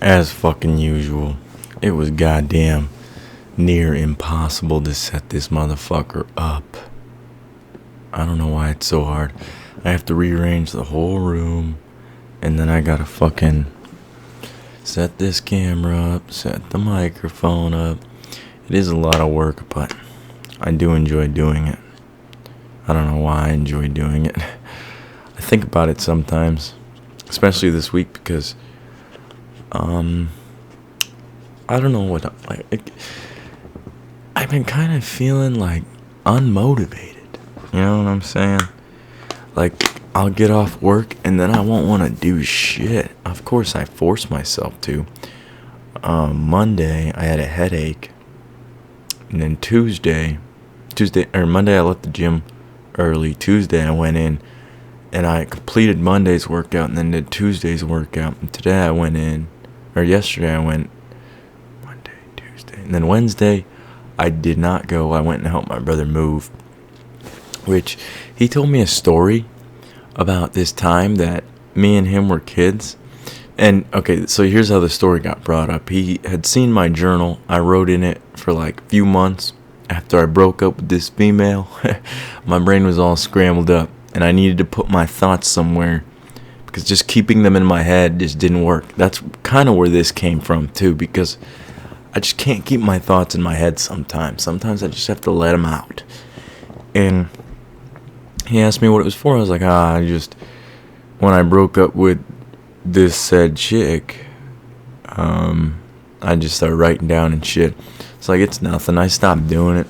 As fucking usual, it was goddamn near impossible to set this motherfucker up. I don't know why it's so hard. I have to rearrange the whole room, and then I gotta fucking set this camera up, set the microphone up. It is a lot of work, but I do enjoy doing it. I don't know why I enjoy doing it. I think about it sometimes, especially this week, because I don't know what I've been kind of feeling like unmotivated. You know what I'm saying? Like, I'll get off work and then I won't want to do shit. Of course, I force myself to. Monday, I had a headache, and then Monday, I left the gym early. Tuesday, I went in and I completed Monday's workout and then did Tuesday's workout. And yesterday I went Monday, Tuesday, and then Wednesday I did not go. I went and helped my brother move, which he told me a story about this time that me and him were kids. And okay, so here's how the story got brought up. He had seen my journal. I wrote in it for like a few months after I broke up with this female. My brain was all scrambled up and I needed to put my thoughts somewhere, because just keeping them in my head just didn't work. That's kind of where this came from too, because I just can't keep my thoughts in my head sometimes. Sometimes I just have to let them out. And he asked me what it was for. I was like, when I broke up with this said chick, I just started writing down and shit. It's like, it's nothing. I stopped doing it.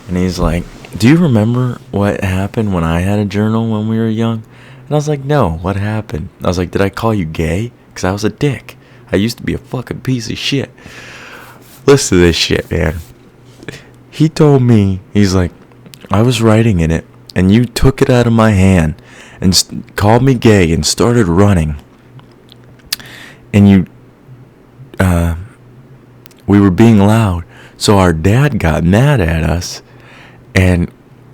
And he's like, do you remember what happened when I had a journal when we were young? And I was like, no, what happened? I was like, did I call you gay? Because I was a dick. I used to be a fucking piece of shit. Listen to this shit, man. He told me, he's like, I was writing in it, and you took it out of my hand and called me gay and started running. And we were being loud, so our dad got mad at us. And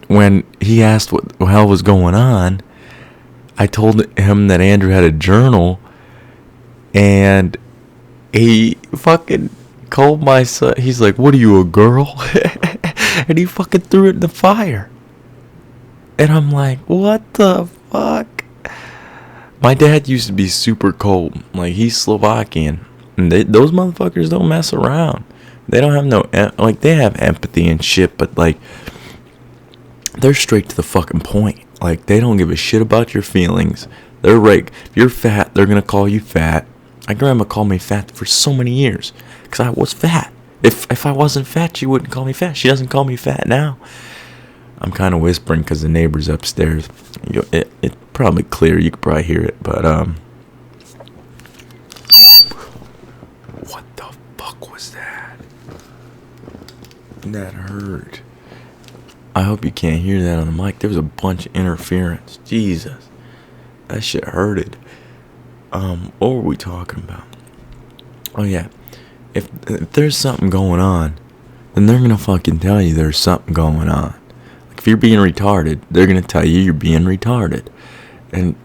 when he asked what the hell was going on, I told him that Andrew had a journal, and he fucking called my son. He's like, what are you, a girl? And he fucking threw it in the fire. And I'm like, what the fuck? My dad used to be super cold. Like, he's Slovakian, and those motherfuckers don't mess around. They don't have they have empathy and shit, but like, they're straight to the fucking point. Like, they don't give a shit about your feelings. They're right. If you're fat, they're gonna call you fat. My grandma called me fat for so many years because I was fat. If I wasn't fat, she wouldn't call me fat. She doesn't call me fat now. I'm kind of whispering because the neighbor's upstairs. It's probably clear. You could probably hear it, but what the fuck was that? That hurt. I hope you can't hear that on the mic. There was a bunch of interference. Jesus. That shit hurted. What were we talking about? Oh, yeah. If there's something going on, then they're gonna fucking tell you there's something going on. Like, if you're being retarded, they're gonna tell you you're being retarded. And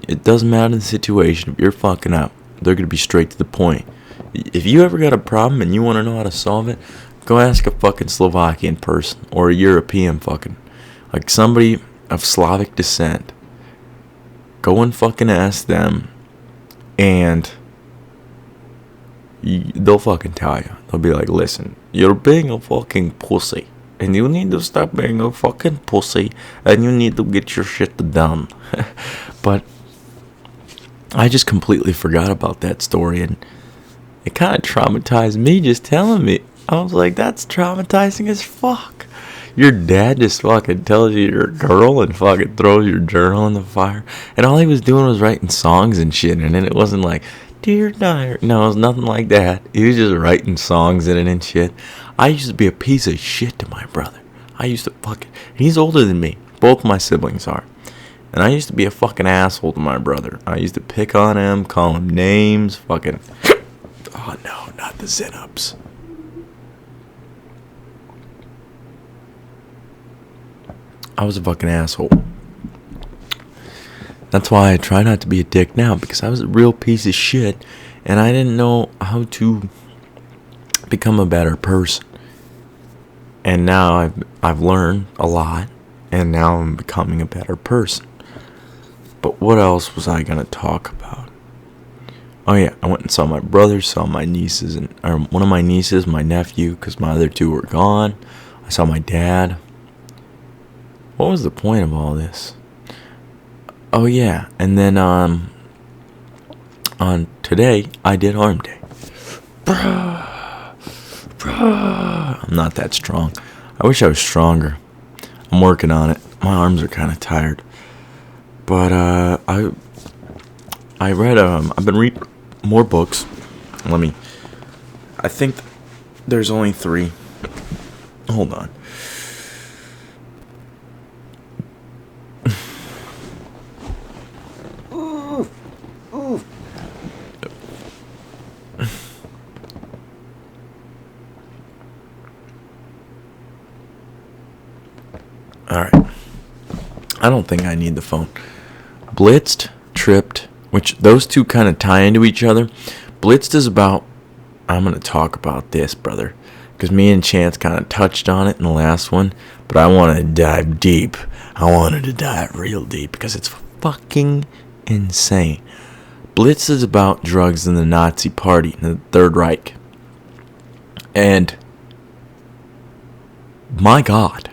it doesn't matter the situation. If you're fucking up, they're gonna be straight to the point. If you ever got a problem and you want to know how to solve it, go ask a fucking Slovakian person or a European fucking, like, somebody of Slavic descent. Go and fucking ask them, and they'll fucking tell you. They'll be like, listen, you're being a fucking pussy, and you need to stop being a fucking pussy, and you need to get your shit done. But I just completely forgot about that story, and it kind of traumatized me just telling me. I was like, that's traumatizing as fuck. Your dad just fucking tells you you're a girl and fucking throws your journal in the fire. And all he was doing was writing songs and shit. And then it wasn't like, dear diary. No, it was nothing like that. He was just writing songs in it and shit. I used to be a piece of shit to my brother. I used to fucking... He's older than me. Both my siblings are. And I used to be a fucking asshole to my brother. I used to pick on him, call him names, fucking... Oh no, not the Zen-ups. I was a fucking asshole. That's why I try not to be a dick now, because I was a real piece of shit, and I didn't know how to become a better person. And now I've learned a lot, and now I'm becoming a better person. But what else was I gonna talk about? Oh yeah, I went and saw my brother, saw my nieces, or one of my nieces, my nephew, because my other two were gone. I saw my dad. What was the point of all this? Oh yeah, and then on today I did arm day. I'm not that strong. I wish I was stronger. I'm working on it. My arms are kind of tired. But I read I've been reading more books. I think there's only 3. Hold on. Alright. I don't think I need the phone. Blitzed, Tripped, which those two kind of tie into each other. Blitzed is about, I'm going to talk about this, brother, because me and Chance kind of touched on it in the last one, but I want to dive deep. I wanted to dive real deep because it's fucking insane. Blitz is about drugs in the Nazi Party, in the Third Reich. And my God,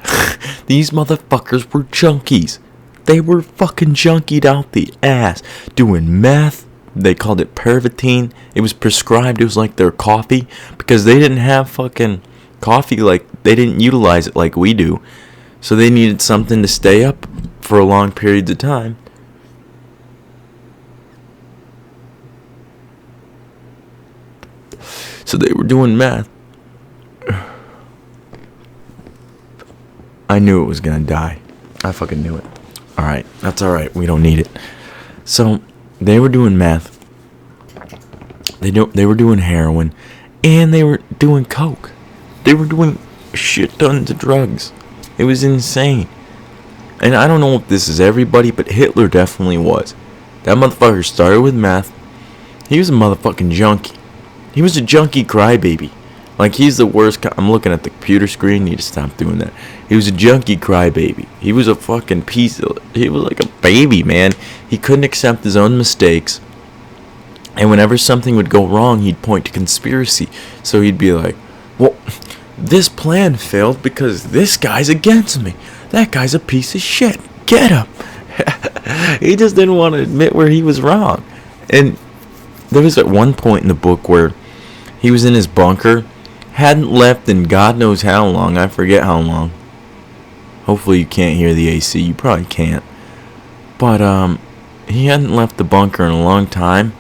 these motherfuckers were junkies. They were fucking junkied out the ass, doing meth. They called it Pervitin. It was prescribed. It was like their coffee, because they didn't have fucking coffee, like they didn't utilize it like we do. So they needed something to stay up for a long period of time. So they were doing meth. I knew it was gonna die. I fucking knew it. Alright, that's alright. We don't need it. So they were doing meth. They were doing heroin, and they were doing coke. They were doing shit tons of drugs. It was insane. And I don't know if this is everybody, but Hitler definitely was. That motherfucker started with meth. He was a motherfucking junkie. He was a junkie crybaby. Like, he's the worst. I'm looking at the computer screen. Need to stop doing that. He was a junkie crybaby. He was a fucking piece of, he was like a baby, man. He couldn't accept his own mistakes. And whenever something would go wrong, he'd point to conspiracy. So he'd be like, well, this plan failed because this guy's against me. That guy's a piece of shit. Get him. He just didn't want to admit where he was wrong. And there was at one point in the book where he was in his bunker, hadn't left in God knows how long. I forget how long. Hopefully you can't hear the AC. You probably can't. But he hadn't left the bunker in a long time.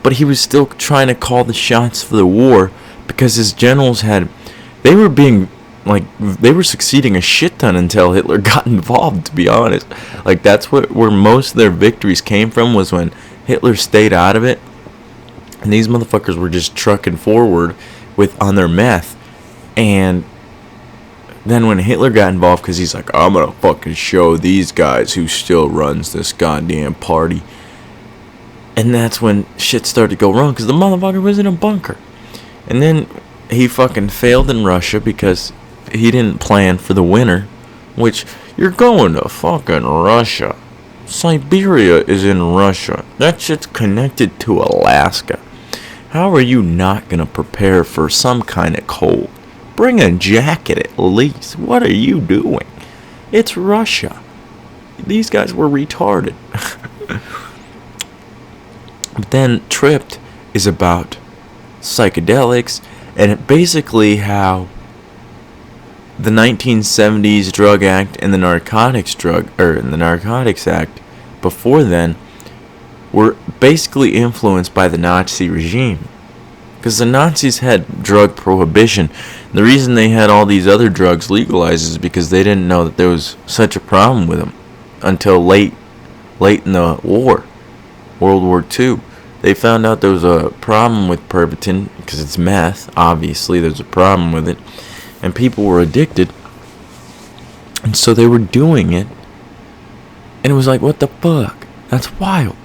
But he was still trying to call the shots for the war, because his generals they were succeeding a shit ton until Hitler got involved, to be honest. Like, that's where most of their victories came from, was when Hitler stayed out of it. And these motherfuckers were just trucking forward on their meth. And then when Hitler got involved, because he's like, I'm gonna fucking show these guys who still runs this goddamn party. And that's when shit started to go wrong, because the motherfucker was in a bunker. And then he fucking failed in Russia because he didn't plan for the winter. Which, you're going to fucking Russia. Siberia is in Russia. That shit's connected to Alaska. How are you not going to prepare for some kind of cold? Bring a jacket at least. What are you doing? It's Russia. These guys were retarded. But then Tripped is about psychedelics, and basically how the 1970s Drug Act and the Narcotics Act before then were basically influenced by the Nazi regime. Because the Nazis had drug prohibition. The reason they had all these other drugs legalized is because they didn't know that there was such a problem with them until late in the war, World War II. They found out there was a problem with Pervitin, because it's meth. Obviously, there's a problem with it. And people were addicted. And so they were doing it. And it was like, what the fuck? That's wild.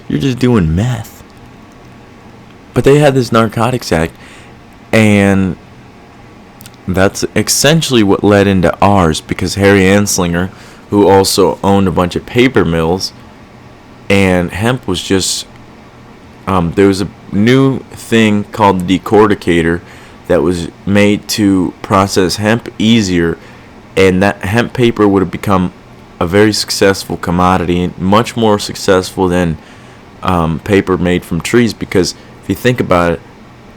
You're just doing meth. But they had this Narcotics Act, and that's essentially what led into ours, because Harry Anslinger, who also owned a bunch of paper mills, and hemp was just, there was a new thing called the decorticator that was made to process hemp easier, and that hemp paper would have become a very successful commodity, much more successful than paper made from trees, because if you think about it,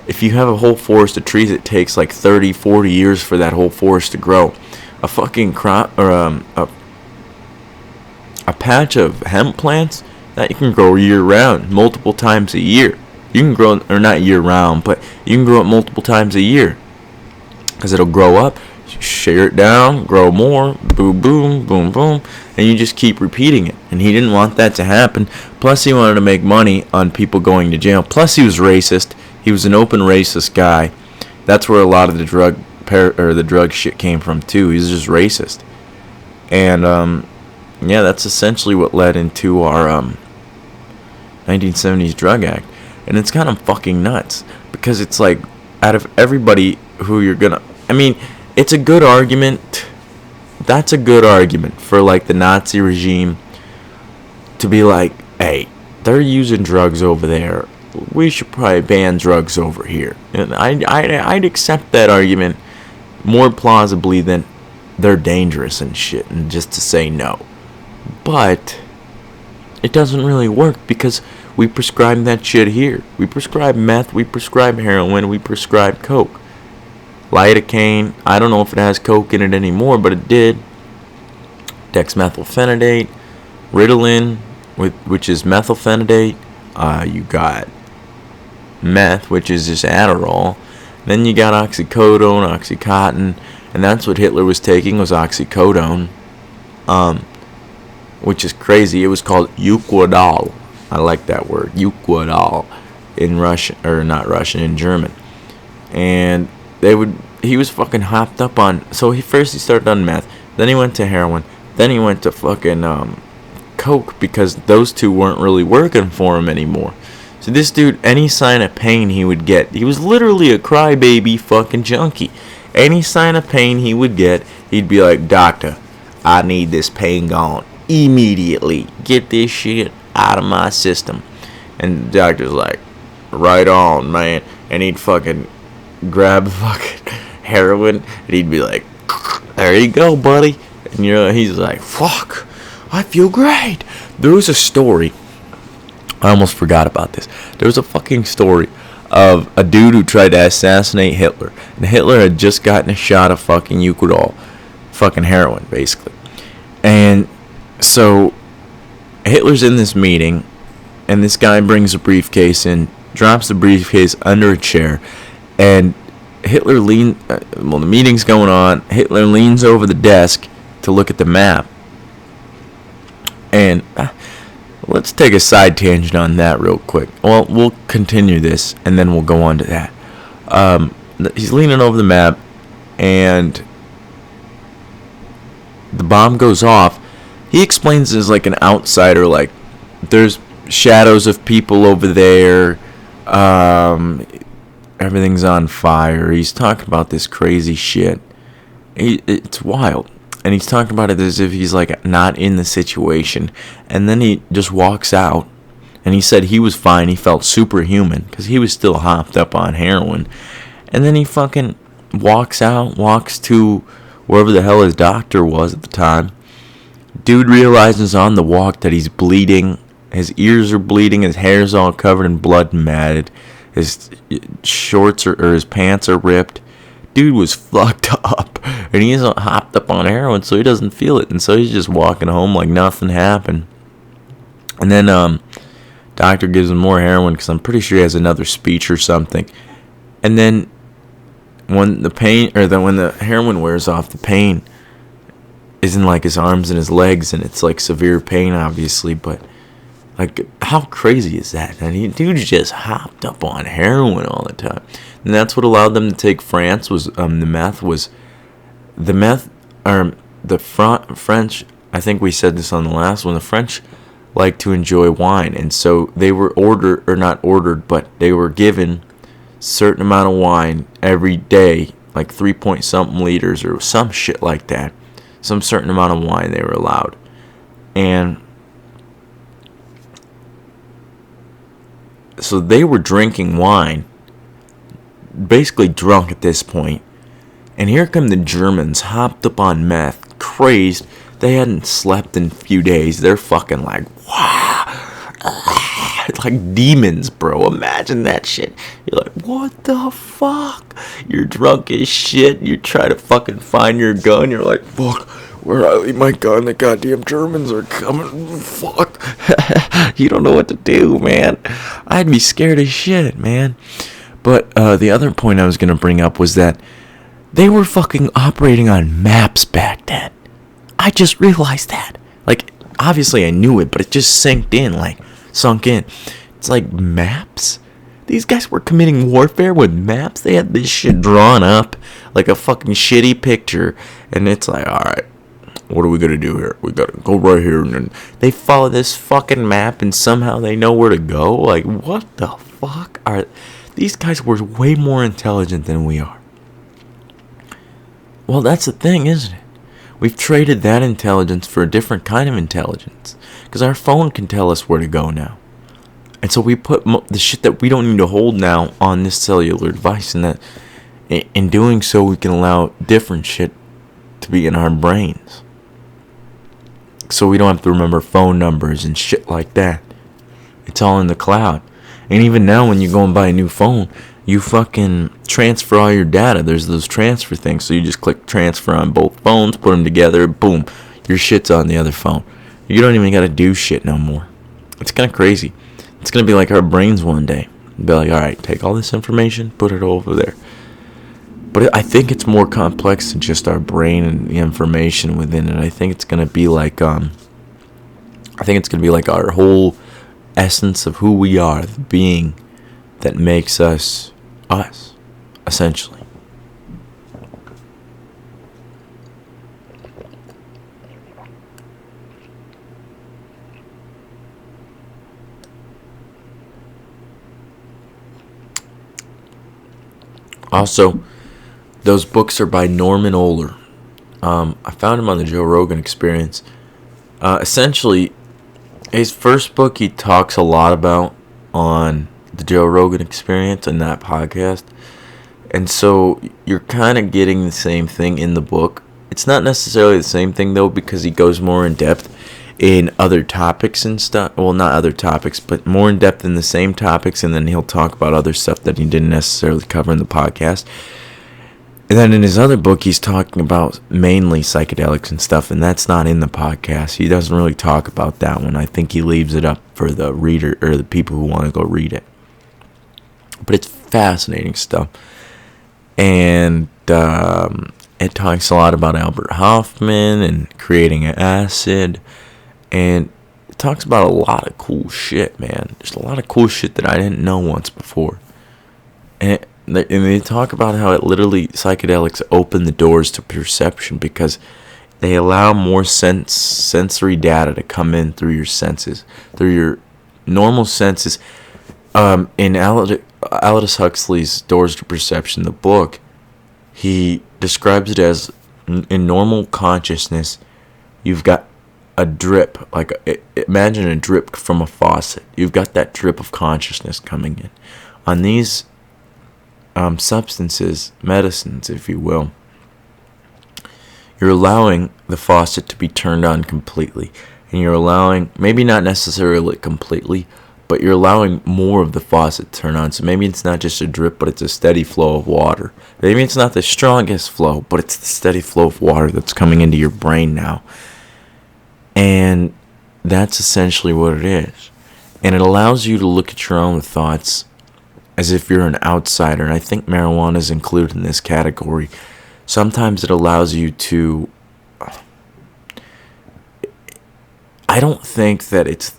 if you have a whole forest of trees, it takes like 30, 40 years for that whole forest to grow. A fucking crop, or a patch of hemp plants, that you can grow year round, multiple times a year. You can grow, or not year round, but you can grow it multiple times a year, because it'll grow up, shear it down, grow more, boom, boom, boom, boom, and you just keep repeating it. And he didn't want that to happen. Plus, he wanted to make money on people going to jail. Plus, he was racist. He was an open racist guy. That's where a lot of the drug shit came from too. He was just racist. And yeah, that's essentially what led into our 1970s Drug Act. And it's kind of fucking nuts, because it's like, out of everybody who you're gonna, I mean, it's a good argument. That's a good argument for like the Nazi regime to be like, hey, they're using drugs over there, we should probably ban drugs over here. And I'd accept that argument more plausibly than they're dangerous and shit, and just to say no. But it doesn't really work, because we prescribe that shit here. We prescribe meth, we prescribe heroin, we prescribe coke. Lidocaine, I don't know if it has coke in it anymore, but it did. Dexmethylphenidate, Ritalin, which is methylphenidate. You got meth, which is just Adderall. Then you got oxycodone, oxycontin, and that's what Hitler was taking, was oxycodone, which is crazy. It was called Euquadol. I like that word, Euquadol, in Russian, or not Russian, in German. And he was fucking hopped up on, so he started on meth, then he went to heroin, then he went to fucking coke, because those two weren't really working for him anymore. So this dude, any sign of pain he would get, he was literally a crybaby fucking junkie. Any sign of pain he would get, he'd be like, doctor, I need this pain gone immediately. Get this shit out of my system. And the doctor's like, right on, man. And he'd fucking grab fucking heroin, and he'd be like, there you go, buddy. And he's like, fuck, I feel great. There was a story, I almost forgot about this. There was a fucking story of a dude who tried to assassinate Hitler. And Hitler had just gotten a shot of fucking Euquadol, fucking heroin, basically. And so Hitler's in this meeting, and this guy brings a briefcase in, drops the briefcase under a chair, and Hitler the meeting's going on. Hitler leans over the desk to look at the map. And let's take a side tangent on that real quick. Well, we'll continue this, and then we'll go on to that. He's leaning over the map, and the bomb goes off. He explains as like an outsider, like, there's shadows of people over there. Everything's on fire. He's talking about this crazy shit. It's wild. And he's talking about it as if he's like not in the situation. And then he just walks out. And he said he was fine. He felt superhuman because he was still hopped up on heroin. And then he fucking walks out, walks to wherever the hell his doctor was at the time. Dude realizes on the walk that he's bleeding. His ears are bleeding. His hair's all covered in blood and matted. His shorts or his pants are ripped. Dude was fucked up, and he's hopped up on heroin, so he doesn't feel it, and so he's just walking home like nothing happened. And then doctor gives him more heroin because I'm pretty sure he has another speech or something. And then when the heroin wears off, the pain is in like his arms and his legs, and it's like severe pain, obviously. But like, how crazy is that? And dude just hopped up on heroin all the time. And that's what allowed them to take France. Was the French. I think we said this on the last one. The French like to enjoy wine, and so they were ordered, or not ordered, but they were given certain amount of wine every day, like 3 point something liters or some shit like that. Some certain amount of wine they were allowed. And so they were drinking wine, basically drunk at this point. And here come the Germans, hopped up on meth, crazed. They hadn't slept in a few days. They're fucking like, wow. It's like demons, bro. Imagine that shit. You're like, what the fuck? You're drunk as shit. You try to fucking find your gun. You're like, fuck, where I leave my gun? The goddamn Germans are coming. Fuck. You don't know what to do, man. I'd be scared as shit, man. But the other point I was going to bring up was that they were fucking operating on maps back then. I just realized that. Like, obviously I knew it, but it just sunk in. It's like, maps? These guys were committing warfare with maps? They had this shit drawn up like a fucking shitty picture. And it's like, alright, what are we gonna do here? We gotta go right here. And then they follow this fucking map and somehow they know where to go? Like, what the fuck? These guys were way more intelligent than we are. Well, that's the thing, isn't it? We've traded that intelligence for a different kind of intelligence. Because our phone can tell us where to go now. And so we put the shit that we don't need to hold now on this cellular device. And that, in doing so, we can allow different shit to be in our brains. So we don't have to remember phone numbers and shit like that. It's all in the cloud. And even now, when you go and buy a new phone, you fucking transfer all your data. There's those transfer things. So you just click transfer on both phones, put them together, boom, your shit's on the other phone. You don't even gotta do shit no more. It's kind of crazy. It's gonna be like our brains one day. Be like, alright, take all this information, put it over there. But I think it's more complex than just our brain and the information within it. I think it's gonna be like, our whole essence of who we are, the being that makes us us, essentially. Also, those books are by Norman Ohler. I found him on the Joe Rogan Experience. Essentially, his first book he talks a lot about on the Joe Rogan Experience and that podcast. And so you're kind of getting the same thing in the book. It's not necessarily the same thing, though, because he goes more in depth in other topics and stuff. Well, not other topics, but more in depth in the same topics. And then he'll talk about other stuff that he didn't necessarily cover in the podcast. And then in his other book, he's talking about mainly psychedelics and stuff, and that's not in the podcast. He doesn't really talk about that one. I think he leaves it up for the reader or the people who want to go read it. But it's fascinating stuff. And it talks a lot about Albert Hoffman and creating acid. And it talks about a lot of cool shit, man. There's a lot of cool shit that I didn't know once before. And they talk about how it literally, psychedelics open the doors to perception because they allow more sensory data to come in through your senses, through your normal senses. In Aldous Huxley's Doors to Perception, the book, he describes it as, in normal consciousness, you've got a drip, imagine a drip from a faucet. You've got that drip of consciousness coming in. On these substances, medicines, if you will, you're allowing the faucet to be turned on completely. And you're allowing, maybe not necessarily completely, but you're allowing more of the faucet to turn on. So maybe it's not just a drip, but it's a steady flow of water. Maybe it's not the strongest flow, but it's the steady flow of water that's coming into your brain now. And that's essentially what it is. And it allows you to look at your own thoughts as if you're an outsider. And I think marijuana is included in this category. Sometimes it allows you to... I don't think that it's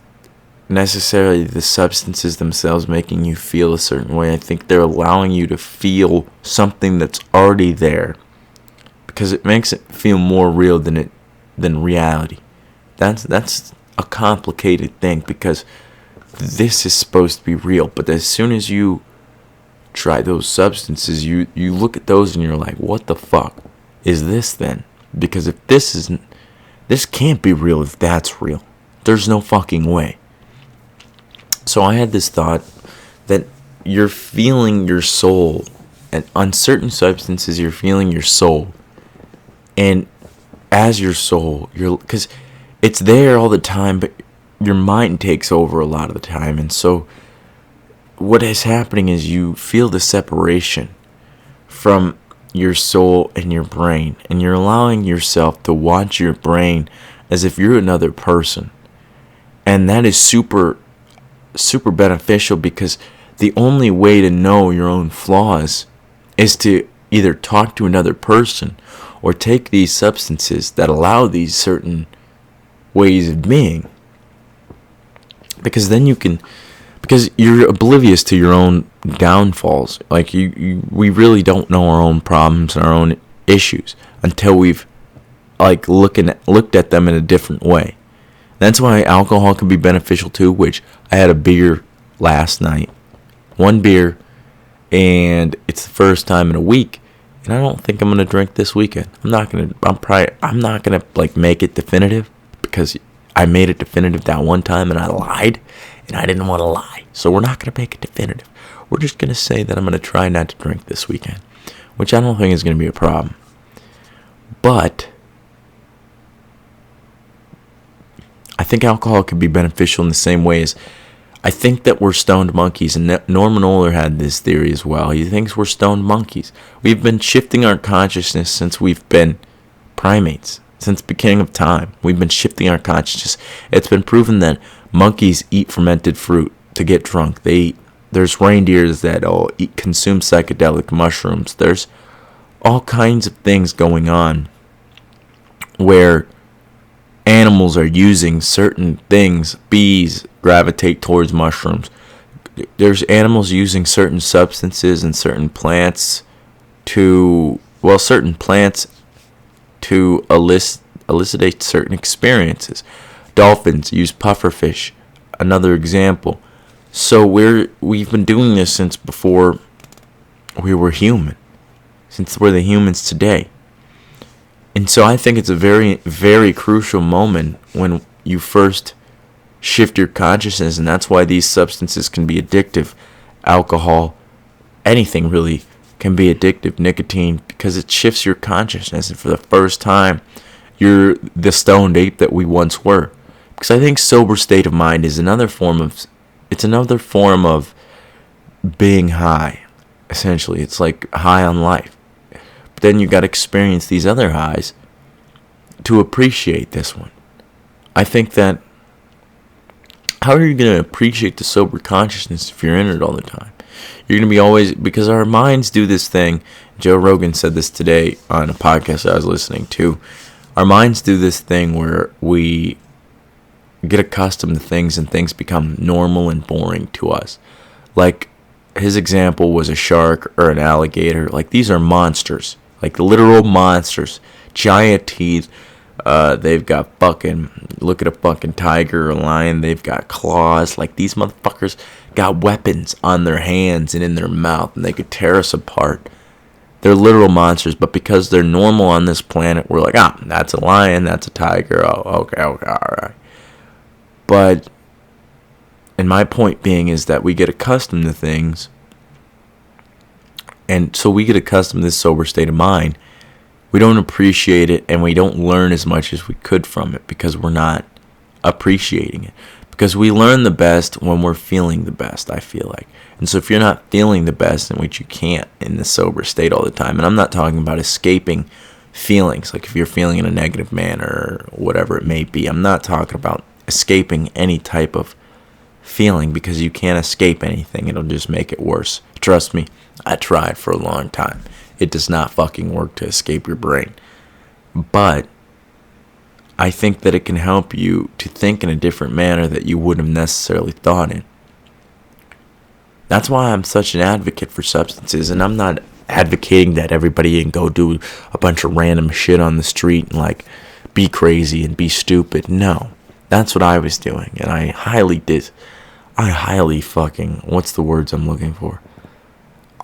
necessarily the substances themselves making you feel a certain way. I think they're allowing you to feel something that's already there, because it makes it feel more real than reality. That's a complicated thing because this is supposed to be real. But as soon as you try those substances, you look at those and you're like, what the fuck is this then? Because if this can't be real if that's real. There's no fucking way. So I had this thought that you're feeling your soul, and on certain substances you're feeling your soul, and as your soul, because it's there all the time, but your mind takes over a lot of the time. And so what is happening is you feel the separation from your soul and your brain, and you're allowing yourself to watch your brain as if you're another person. And that is super beneficial, because the only way to know your own flaws is to either talk to another person or take these substances that allow these certain ways of being. Because then because you're oblivious to your own downfalls. Like we really don't know our own problems and our own issues until we've looked at them in a different way. That's why alcohol can be beneficial too, which I had a beer last night. One beer, and it's the first time in a week, and I don't think I'm going to drink this weekend. I'm not going to make it definitive, because I made it definitive that one time and I lied, and I didn't want to lie. So we're not going to make it definitive. We're just going to say that I'm going to try not to drink this weekend, which I don't think is going to be a problem. But I think alcohol could be beneficial in the same way as I think that we're stoned monkeys, and Norman Ohler had this theory as well. He thinks we're stoned monkeys. We've been shifting our consciousness since we've been primates, since the beginning of time. We've been shifting our consciousness. It's been proven that monkeys eat fermented fruit to get drunk. There's reindeers that consume psychedelic mushrooms. There's all kinds of things going on where animals are using certain things. Bees gravitate towards mushrooms. There's animals using certain substances and certain plants to elicit certain experiences. Dolphins use pufferfish, another example. So we've been doing this since before we were human, since we're the humans today. And so I think it's a very, very crucial moment when you first shift your consciousness, and that's why these substances can be addictive. Alcohol, anything really can be addictive. Nicotine, because it shifts your consciousness, and for the first time, you're the stoned ape that we once were. Because I think sober state of mind is another form of being high. Essentially, it's like high on life. But then you got to experience these other highs to appreciate this one. I think that how are you going to appreciate the sober consciousness if you're in it all the time? You're going to be always, because our minds do this thing. Joe Rogan said this today on a podcast I was listening to. Our minds do this thing where we get accustomed to things and things become normal and boring to us. Like his example was a shark or an alligator. Like these are monsters, like literal monsters, giant teeth. They've got look at a fucking tiger or lion. They've got claws. Like these motherfuckers got weapons on their hands and in their mouth, and they could tear us apart. They're literal monsters, but because they're normal on this planet, we're like, that's a lion, that's a tiger. Oh, okay, all right. But, and my point being is that we get accustomed to things, and so we get accustomed to this sober state of mind. We don't appreciate it, and we don't learn as much as we could from it because we're not appreciating it. Because we learn the best when we're feeling the best, I feel like. And so if you're not feeling the best, in which you can't in the sober state all the time, and I'm not talking about escaping feelings, like if you're feeling in a negative manner or whatever it may be, I'm not talking about escaping any type of feeling, because you can't escape anything. It'll just make it worse. Trust me, I tried for a long time. It does not fucking work to escape your brain. But I think that it can help you to think in a different manner that you wouldn't have necessarily thought in. That's why I'm such an advocate for substances, and I'm not advocating that everybody can go do a bunch of random shit on the street and like be crazy and be stupid. No. That's what I was doing, and I highly fucking, what's the words I'm looking for?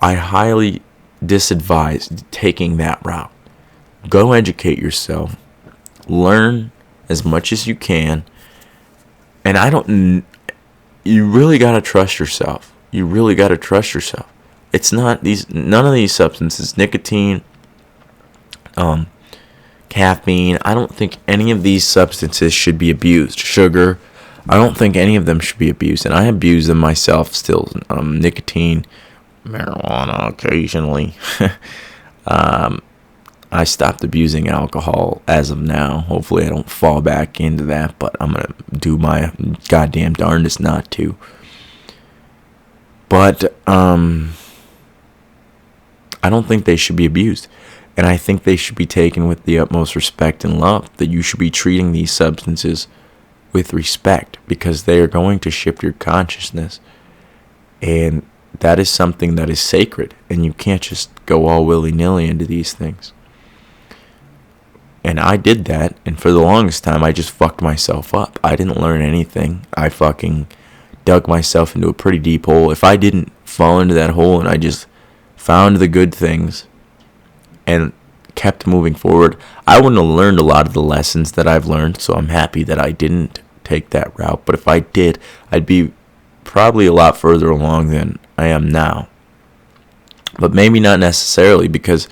I highly disadvise taking that route. Go educate yourself, learn as much as you can, and you really gotta trust yourself. You really gotta trust yourself. It's not none of these substances, nicotine, caffeine. I don't think any of these substances should be abused. Sugar, I don't think any of them should be abused, and I abuse them myself still. Nicotine, marijuana occasionally. I stopped abusing alcohol as of now. Hopefully I don't fall back into that, but I'm going to do my goddamn darndest not to. But I don't think they should be abused. And I think they should be taken with the utmost respect and love. That you should be treating these substances with respect, because they are going to shift your consciousness. And that is something that is sacred. And you can't just go all willy-nilly into these things. And I did that, and for the longest time, I just fucked myself up. I didn't learn anything. I fucking dug myself into a pretty deep hole. If I didn't fall into that hole and I just found the good things and kept moving forward, I wouldn't have learned a lot of the lessons that I've learned, so I'm happy that I didn't take that route. But if I did, I'd be probably a lot further along than I am now. But maybe not necessarily, because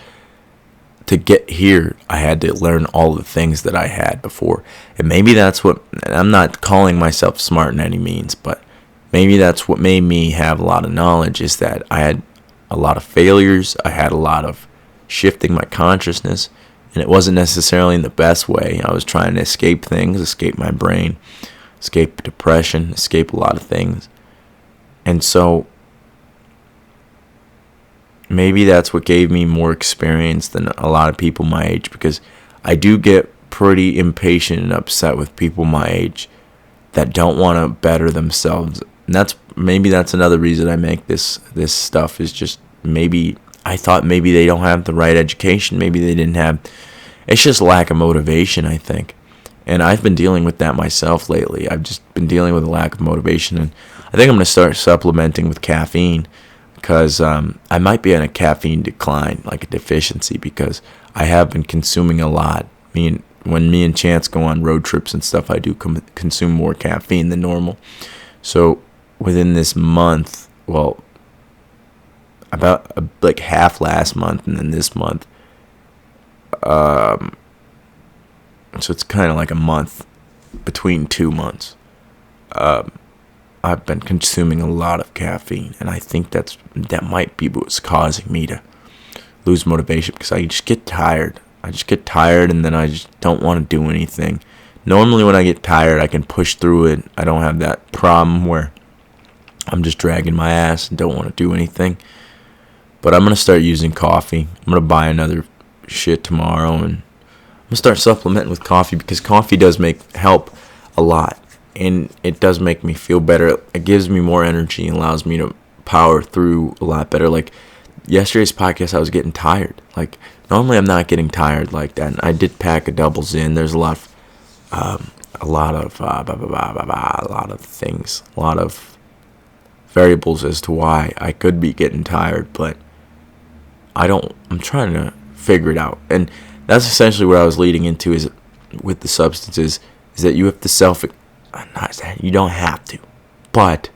to get here, I had to learn all the things that I had before. And maybe that's what, and I'm not calling myself smart in any means, but maybe that's what made me have a lot of knowledge, is that I had a lot of failures. I had a lot of shifting my consciousness, and it wasn't necessarily in the best way. I was trying to escape things, escape my brain, escape depression, escape a lot of things. And so maybe that's what gave me more experience than a lot of people my age, because I do get pretty impatient and upset with people my age that don't want to better themselves. And that's another reason I make this stuff, is just maybe I thought maybe they don't have the right education. Maybe they didn't have, it's just lack of motivation, I think. And I've been dealing with that myself lately. I've just been dealing with a lack of motivation, and I think I'm going to start supplementing with caffeine, because I might be on a caffeine decline, like a deficiency, because I have been consuming a lot. When me and Chance go on road trips and stuff, I do consume more caffeine than normal. So within this month, well, about like half last month and then this month, so it's kind of like a month between 2 months. I've been consuming a lot of caffeine, and I think that might be what's causing me to lose motivation, because I just get tired. And then I just don't want to do anything. Normally when I get tired, I can push through it. I don't have that problem where I'm just dragging my ass and don't want to do anything. But I'm going to start using coffee. I'm going to buy another shit tomorrow, and I'm going to start supplementing with coffee, because coffee does help a lot. And it does make me feel better. It gives me more energy and allows me to power through a lot better. Like yesterday's podcast, I was getting tired. Like normally I'm not getting tired like that. And I did pack a doubles in. There's a lot of things, a lot of variables as to why I could be getting tired, but I'm trying to figure it out. And that's essentially what I was leading into, is with the substances, is that you have to you don't have to, but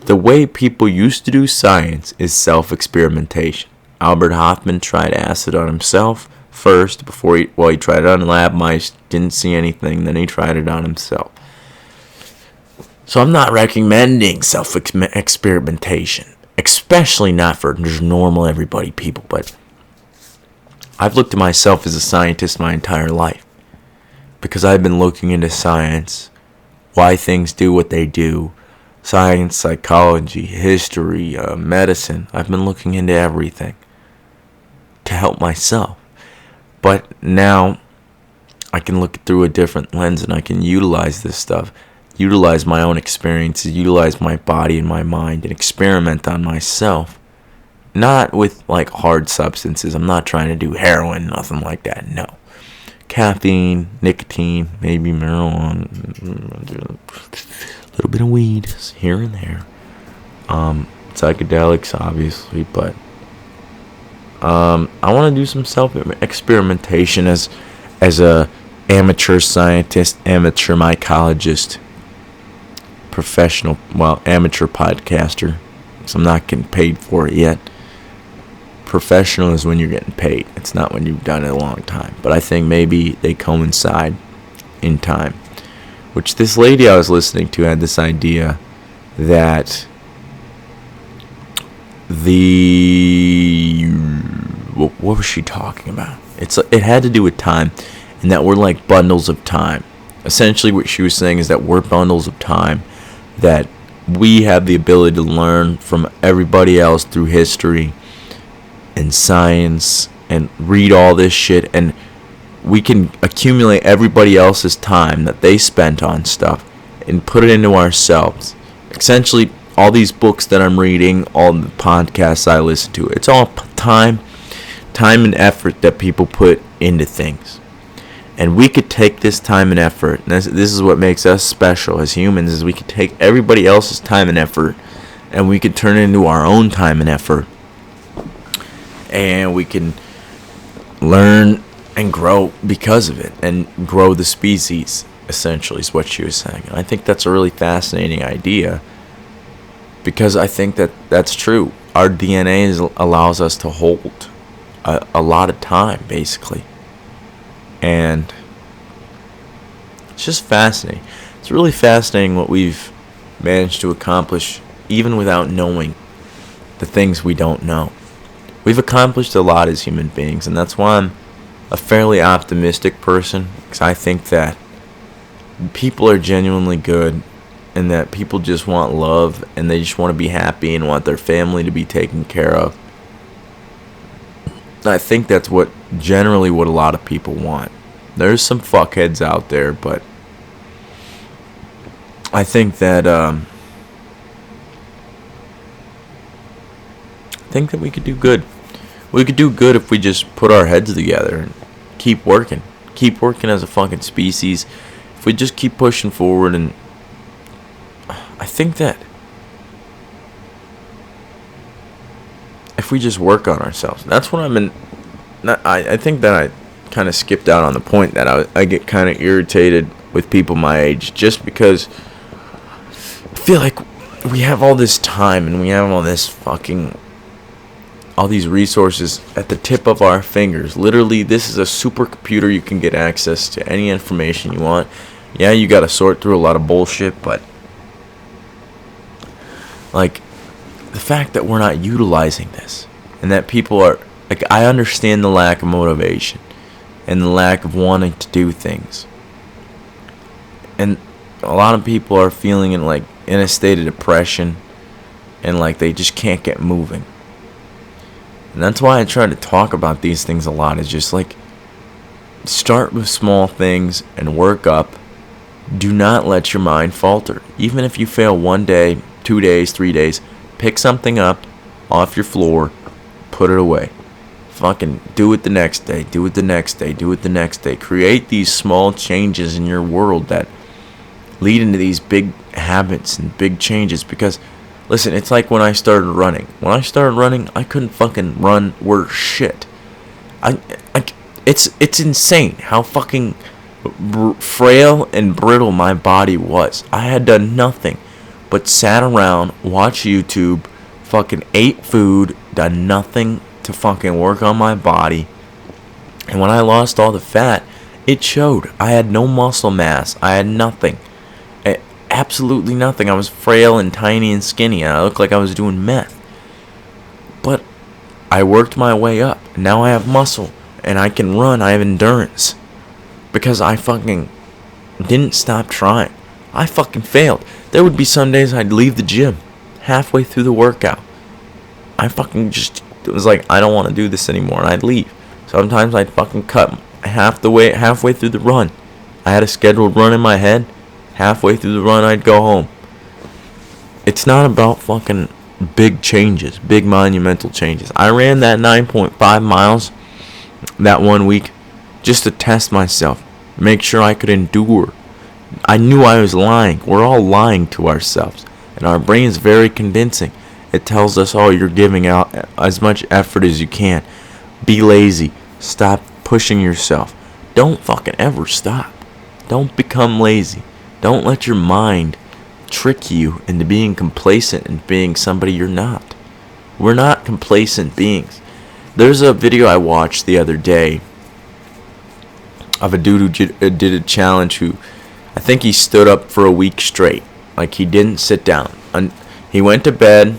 the way people used to do science is self-experimentation. Albert Hoffman tried acid on himself first before he tried it on lab mice, didn't see anything, then he tried it on himself. So I'm not recommending self-experimentation, especially not for normal everybody people, but I've looked at myself as a scientist my entire life, because I've been looking into science, why things do what they do, science, psychology, history, medicine. I've been looking into everything to help myself. But now I can look through a different lens, and I can utilize this stuff, utilize my own experiences, utilize my body and my mind, and experiment on myself. Not with like hard substances. I'm not trying to do heroin, nothing like that, no. caffeine, nicotine, maybe marijuana, a little bit of weed here and there. Psychedelics, obviously, but I want to do some self-experimentation as a amateur scientist, amateur mycologist, amateur podcaster, because I'm not getting paid for it yet. Professional is when you're getting paid. It's not when you've done it a long time. But I think maybe they coincide in time. Which this lady I was listening to had this idea that what was she talking about? It had to do with time, and that we're like bundles of time. Essentially what she was saying is that we're bundles of time, that we have the ability to learn from everybody else through history and science and read all this shit, and we can accumulate everybody else's time that they spent on stuff and put it into ourselves. Essentially, all these books that I'm reading, all the podcasts I listen to, it's all time and effort that people put into things. And we could take this time and effort, and this is what makes us special as humans, is we could take everybody else's time and effort, and we could turn it into our own time and effort. And we can learn and grow because of it, and grow the species, essentially, is what she was saying. And I think that's a really fascinating idea, because I think that that's true. Our DNA allows us to hold a lot of time, basically. And it's just fascinating. It's really fascinating what we've managed to accomplish, even without knowing the things we don't know. We've accomplished a lot as human beings, and that's why I'm a fairly optimistic person, because I think that people are genuinely good, and that people just want love, and they just want to be happy and want their family to be taken care of. I think that's generally what a lot of people want. There's some fuckheads out there, but I think that we could do good. We could do good if we just put our heads together and keep working as a fucking species. If we just keep pushing forward, and I think that if we just work on ourselves, that's what I think that I kind of skipped out on the point that I get kind of irritated with people my age, just because I feel like we have all this time and we have all these resources at the tip of our fingers. Literally, this is a supercomputer. You can get access to any information you want. Yeah, you gotta sort through a lot of bullshit, but like, the fact that we're not utilizing this, and that people are like, I understand the lack of motivation and the lack of wanting to do things, and a lot of people are feeling in a state of depression, and like they just can't get moving. And that's why I try to talk about these things a lot. Is just like, start with small things and work up. Do not let your mind falter. Even if you fail 1 day, 2 days, 3 days, pick something up off your floor, put it away. Fucking do it the next day, do it the next day, do it the next day. Create these small changes in your world that lead into these big habits and big changes. Because, listen, it's like when I started running. When I started running, I couldn't fucking run worth shit. It's insane how fucking frail and brittle my body was. I had done nothing but sat around, watched YouTube, fucking ate food, done nothing to fucking work on my body. And when I lost all the fat, it showed. I had no muscle mass. I had nothing. Absolutely nothing. I was frail and tiny and skinny, and I looked like I was doing meth. But I worked my way up. Now I have muscle, and I can run. I have endurance. Because I fucking didn't stop trying. I fucking failed. There would be some days I'd leave the gym halfway through the workout. I fucking just, it was like, I don't want to do this anymore, and I'd leave. Sometimes I'd fucking cut halfway through the run. I had a scheduled run in my head. Halfway through the run, I'd go home. It's not about fucking big changes, big monumental changes. I ran that 9.5 miles that 1 week just to test myself, make sure I could endure. I knew I was lying. We're all lying to ourselves. And our brain is very convincing. It tells us, oh, you're giving out as much effort as you can. Be lazy. Stop pushing yourself. Don't fucking ever stop. Don't become lazy. Don't let your mind trick you into being complacent and being somebody you're not. We're not complacent beings. There's a video I watched the other day of a dude who did a challenge who, I think he stood up for a week straight. Like, he didn't sit down. He went to bed.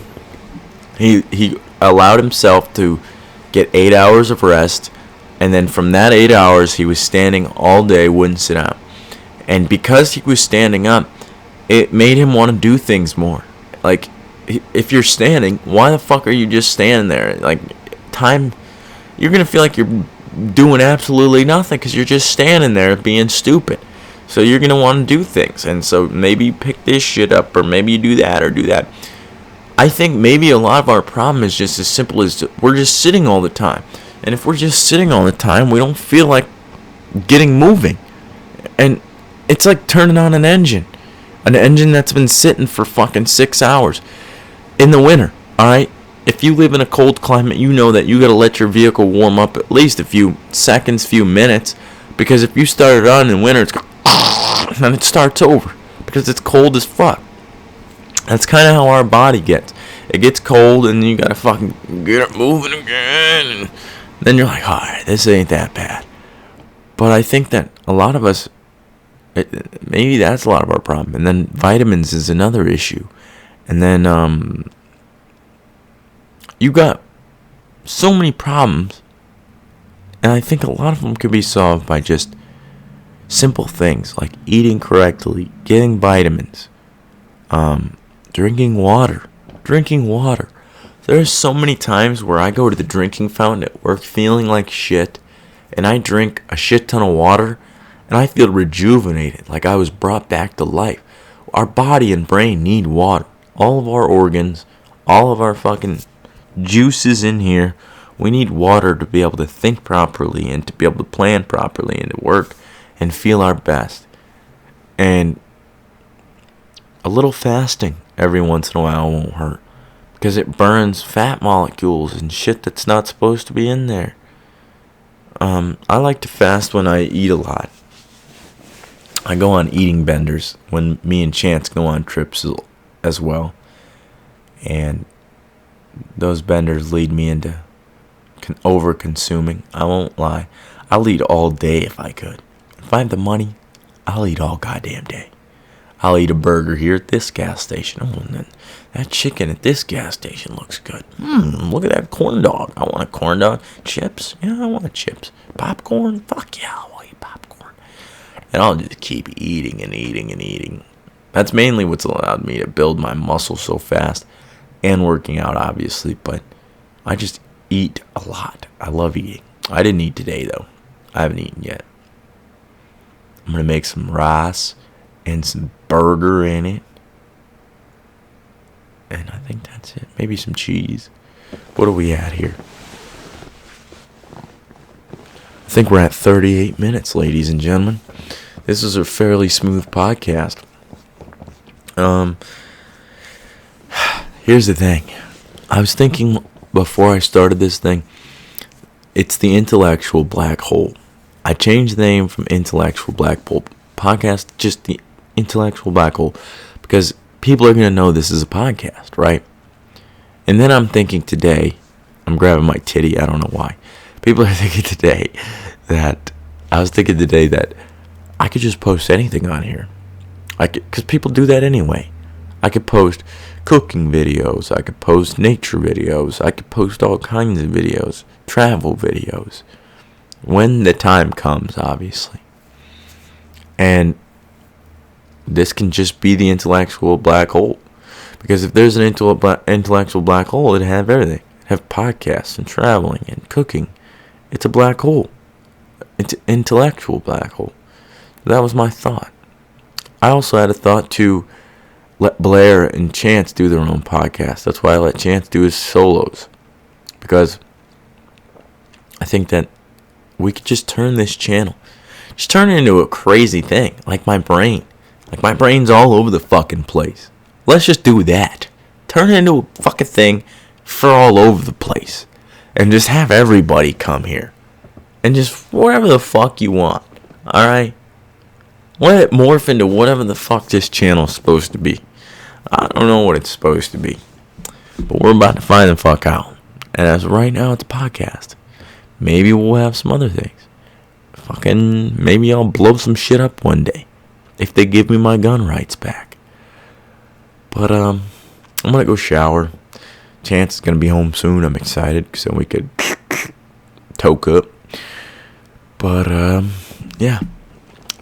He allowed himself to get 8 hours of rest. And then from that 8 hours, he was standing all day, wouldn't sit down. And because he was standing up, it made him want to do things more. Like, if you're standing, why the fuck are you just standing there? Like, you're going to feel like you're doing absolutely nothing because you're just standing there being stupid. So you're going to want to do things. And so maybe you pick this shit up, or maybe you do that or do that. I think maybe a lot of our problem is just as simple as we're just sitting all the time. And if we're just sitting all the time, we don't feel like getting moving. And it's like turning on an engine. An engine that's been sitting for fucking 6 hours in the winter, alright? If you live in a cold climate, you know that you got to let your vehicle warm up at least a few seconds, few minutes. Because if you start it on in winter, it's and it starts over because it's cold as fuck. That's kind of how our body gets. It gets cold and you gotta fucking get it moving again. And then you're like, alright, this ain't that bad. But I think that a lot of us, maybe that's a lot of our problem. And then vitamins is another issue. And then you got so many problems. And I think a lot of them could be solved by just simple things like eating correctly, getting vitamins, drinking water. There's so many times where I go to the drinking fountain at work feeling like shit, and I drink a shit ton of water, and I feel rejuvenated, like I was brought back to life. Our body and brain need water. All of our organs, all of our fucking juices in here, we need water to be able to think properly and to be able to plan properly and to work and feel our best. And a little fasting every once in a while won't hurt, because it burns fat molecules and shit that's not supposed to be in there. I like to fast when I eat a lot. I go on eating benders when me and Chance go on trips as well. And those benders lead me into over-consuming. I won't lie. I'll eat all day if I could. If I have the money, I'll eat all goddamn day. I'll eat a burger here at this gas station. Oh, and then that chicken at this gas station looks good. Look at that corn dog. I want a corn dog. Chips? Yeah, I want chips. Popcorn? Fuck yeah, I'll eat popcorn. And I'll just keep eating and eating and eating. That's mainly what's allowed me to build my muscle so fast. And working out, obviously. But I just eat a lot. I love eating. I didn't eat today, though. I haven't eaten yet. I'm going to make some rice and some burger in it. And I think that's it. Maybe some cheese. What are we at here? I think we're at 38 minutes, ladies and gentlemen. This is a fairly smooth podcast. Here's the thing. I was thinking before I started this thing, it's the intellectual black hole. I changed the name from Intellectual Black Hole Podcast, just the Intellectual Black Hole, because people are going to know this is a podcast, right? And then I'm thinking today, I'm grabbing my titty, I don't know why. People are thinking today that I could just post anything on here. Because people do that anyway. I could post cooking videos, I could post nature videos, I could post all kinds of videos, travel videos. When the time comes, obviously. And this can just be the intellectual black hole. Because if there's an intellectual black hole, it'd have everything. It'd have podcasts and traveling and cooking. It's a black hole. It's an intellectual black hole. That was my thought. I also had a thought to let Blair and Chance do their own podcast. That's why I let Chance do his solos. Because I think that we could just turn this channel. Just turn it into a crazy thing. Like my brain. Like my brain's all over the fucking place. Let's just do that. Turn it into a fucking thing for all over the place. And just have everybody come here. And just whatever the fuck you want. Alright? Let it morph into whatever the fuck this channel's supposed to be. I don't know what it's supposed to be. But we're about to find the fuck out. And as of right now, it's a podcast. Maybe we'll have some other things. Maybe I'll blow some shit up one day. If they give me my gun rights back. But, I'm gonna go shower. Chance is gonna be home soon. I'm excited. So we could toke up. But, yeah.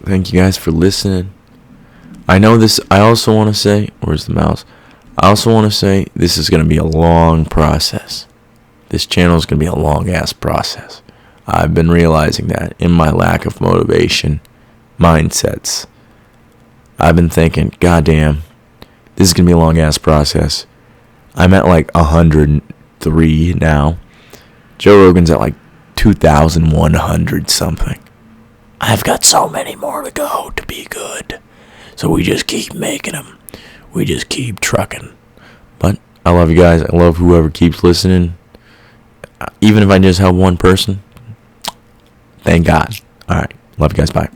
Thank you guys for listening. I know this. I also want to say, where's the mouse? I also want to say this is going to be a long process. This channel is going to be a long ass process. I've been realizing that in my lack of motivation mindsets. I've been thinking, goddamn, this is going to be a long ass process. I'm at like 103 now. Joe Rogan's at like 2,100 something. I've got so many more to go to be good. So we just keep making them. We just keep trucking. But I love you guys. I love whoever keeps listening. Even if I just help one person. Thank God. Alright. Love you guys. Bye.